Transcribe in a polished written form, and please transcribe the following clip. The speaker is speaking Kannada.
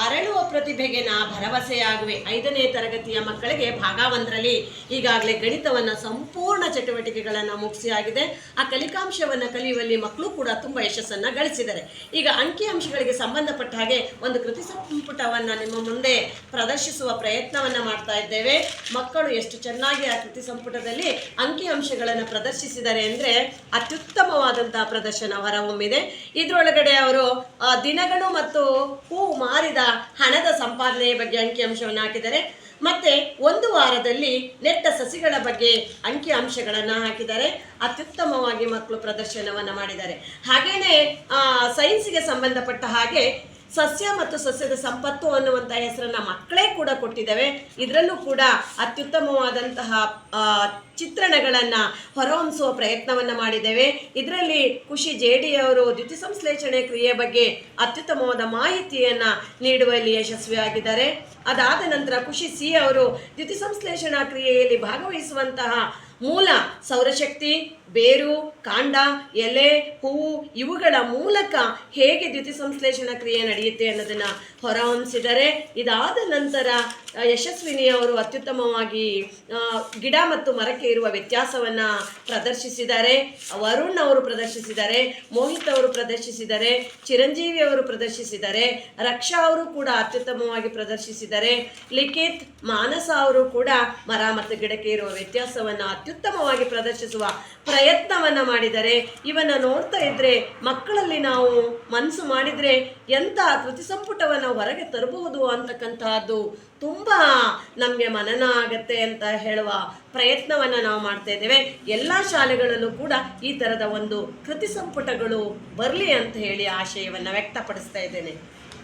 ಅರಳುವ ಪ್ರತಿಭೆಗೆ ನಾ ಭರವಸೆಯಾಗುವೆ. 5ನೇ ತರಗತಿಯ ಮಕ್ಕಳಿಗೆ ಭಾಗ 1ರಲ್ಲಿ ಈಗಾಗಲೇ ಗಣಿತವನ್ನು ಸಂಪೂರ್ಣ ಚಟುವಟಿಕೆಗಳನ್ನು ಮುಗಿಸಿ ಆಗಿದೆ. ಆ ಕಲಿಕಾಂಶವನ್ನು ಕಲಿಯುವಲ್ಲಿ ಮಕ್ಕಳು ಕೂಡ ತುಂಬ ಯಶಸ್ಸನ್ನು ಗಳಿಸಿದ್ದಾರೆ. ಈಗ ಅಂಕಿಅಂಶಗಳಿಗೆ ಸಂಬಂಧಪಟ್ಟ ಹಾಗೆ ಒಂದು ಕೃತಿ ಸಂಪುಟವನ್ನು ನಿಮ್ಮ ಮುಂದೆ ಪ್ರದರ್ಶಿಸುವ ಪ್ರಯತ್ನವನ್ನು ಮಾಡ್ತಾ ಇದ್ದೇವೆ. ಮಕ್ಕಳು ಎಷ್ಟು ಚೆನ್ನಾಗಿ ಆ ಕೃತಿ ಸಂಪುಟದಲ್ಲಿ ಅಂಕಿಅಂಶಗಳನ್ನು ಪ್ರದರ್ಶಿಸಿದ್ದಾರೆ ಅಂದರೆ ಅತ್ಯುತ್ತಮವಾದಂತಹ ಪ್ರದರ್ಶನ ಹೊರಹೊಮ್ಮಿದೆ. ಇದರೊಳಗಡೆ ಅವರು ದಿನಗಳು ಮತ್ತು ಹೂ ಮಾರಿದ ಹಣದ ಸಂಪಾದನೆಯ ಬಗ್ಗೆ ಅಂಕಿಅಂಶವನ್ನು ಹಾಕಿದ್ದಾರೆ. ಮತ್ತೆ ಒಂದು ವಾರದಲ್ಲಿ ನೆಟ್ಟ ಸಸಿಗಳ ಬಗ್ಗೆ ಅಂಕಿಅಂಶಗಳನ್ನು ಹಾಕಿದ್ದಾರೆ. ಅತ್ಯುತ್ತಮವಾಗಿ ಮಕ್ಕಳು ಪ್ರದರ್ಶನವನ್ನು ಮಾಡಿದ್ದಾರೆ. ಹಾಗೇನೆ ಸೈನ್ಸ್ಗೆ ಸಂಬಂಧಪಟ್ಟ ಹಾಗೆ ಸಸ್ಯ ಮತ್ತು ಸಸ್ಯದ ಸಂಪತ್ತು ಅನ್ನುವಂಥ ಹೆಸರನ್ನು ಮಕ್ಕಳೇ ಕೂಡ ಕೊಟ್ಟಿದ್ದಾವೆ. ಇದರಲ್ಲೂ ಕೂಡ ಅತ್ಯುತ್ತಮವಾದಂತಹ ಚಿತ್ರಣಗಳನ್ನು ಹೊರಹೊಮ್ಮಿಸುವ ಪ್ರಯತ್ನವನ್ನು ಮಾಡಿದ್ದೇವೆ. ಇದರಲ್ಲಿ ಖುಷಿ ಜೇಡಿ ಅವರು ದ್ಯುತಿ ಸಂಶ್ಲೇಷಣೆ ಕ್ರಿಯೆ ಬಗ್ಗೆ ಅತ್ಯುತ್ತಮವಾದ ಮಾಹಿತಿಯನ್ನು ನೀಡುವಲ್ಲಿ ಯಶಸ್ವಿಯಾಗಿದ್ದಾರೆ. ಅದಾದ ನಂತರ ಖುಷಿ ಸಿ ಅವರು ದ್ಯುತಿ ಸಂಶ್ಲೇಷಣಾ ಕ್ರಿಯೆಯಲ್ಲಿ ಭಾಗವಹಿಸುವಂತಹ ಮೂಲ ಸೌರಶಕ್ತಿ, ಬೇರು, ಕಾಂಡ, ಎಲೆ, ಹೂವು ಇವುಗಳ ಮೂಲಕ ಹೇಗೆ ದ್ಯುತಿ ಸಂಶ್ಲೇಷಣಾ ಕ್ರಿಯೆ ನಡೆಯುತ್ತೆ ಅನ್ನೋದನ್ನು ಹೊರಹೊಮ್ಮಿಸಿದ್ದಾರೆ. ಇದಾದ ನಂತರ ಯಶಸ್ವಿನಿ ಅವರು ಅತ್ಯುತ್ತಮವಾಗಿ ಗಿಡ ಮತ್ತು ಮರಕ್ಕೆ ಇರುವ ವ್ಯತ್ಯಾಸವನ್ನು ಪ್ರದರ್ಶಿಸಿದ್ದಾರೆ. ವರುಣ್ ಅವರು ಪ್ರದರ್ಶಿಸಿದ್ದಾರೆ, ಮೋಹಿತ್ ಅವರು ಪ್ರದರ್ಶಿಸಿದ್ದಾರೆ, ಚಿರಂಜೀವಿ ಅವರು ಪ್ರದರ್ಶಿಸಿದ್ದಾರೆ, ರಕ್ಷಾ ಅವರು ಕೂಡ ಅತ್ಯುತ್ತಮವಾಗಿ ಪ್ರದರ್ಶಿಸಿದ್ದಾರೆ, ಲಿಖಿತ್, ಮಾನಸ ಅವರು ಕೂಡ ಮರ ಮತ್ತು ಗಿಡಕ್ಕೆ ಇರುವ ವ್ಯತ್ಯಾಸವನ್ನು ಅತ್ಯುತ್ತಮವಾಗಿ ಪ್ರದರ್ಶಿಸುವ ಪ್ರಯತ್ನವನ್ನು ಮಾಡಿದ್ದಾರೆ. ಇವನ್ನ ನೋಡ್ತಾ ಇದ್ರೆ ಮಕ್ಕಳಲ್ಲಿ ನಾವು ಮನಸ್ಸು ಮಾಡಿದರೆ ಎಂಥ ಕೃತಿ ಸಂಪುಟವನ್ನು ಹೊರಗೆ ತರಬಹುದು ಅಂತಕ್ಕಂತಹದ್ದು ತುಂಬ ನಮಗೆ ಮನನ ಆಗತ್ತೆ ಅಂತ ಹೇಳುವ ಪ್ರಯತ್ನವನ್ನು ನಾವು ಮಾಡ್ತಾ ಇದ್ದೇವೆ. ಎಲ್ಲ ಶಾಲೆಗಳಲ್ಲೂ ಕೂಡ ಈ ಥರದ ಒಂದು ಕೃತಿ ಸಂಪುಟಗಳು ಬರಲಿ ಅಂತ ಹೇಳಿ ಆಶಯವನ್ನು ವ್ಯಕ್ತಪಡಿಸ್ತಾ ಇದ್ದೇನೆ.